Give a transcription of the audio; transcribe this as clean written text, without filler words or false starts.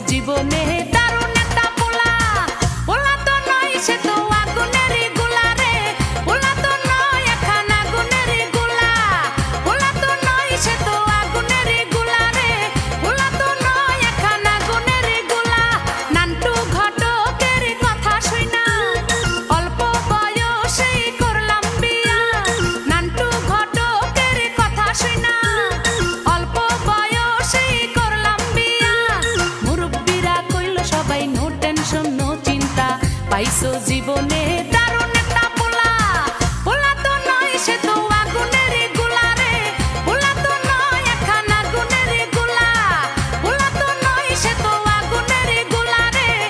জীবনে দারুণ একটা পোলা, পোলা তো নয় সে তো আগুনেরই গোলা রে, পোলা তো নয় এখন আগুনেরই গোলা, পোলা তো নয় সে তো আগুনেরই গোলা রে, পোলা তো নয় এখন আগুনেরই গোলা। নান্টু ঘটকের কথা শুইনা অল্প বয়সেই করলাম বিয়া, নান্টু ঘটকের কথা শুইনা অল্প বয়সেই করলাম বিয়া। মুরব্বিরা কইল সবাই নো টেনশন নো চিন্তা, পাইছো জীবনে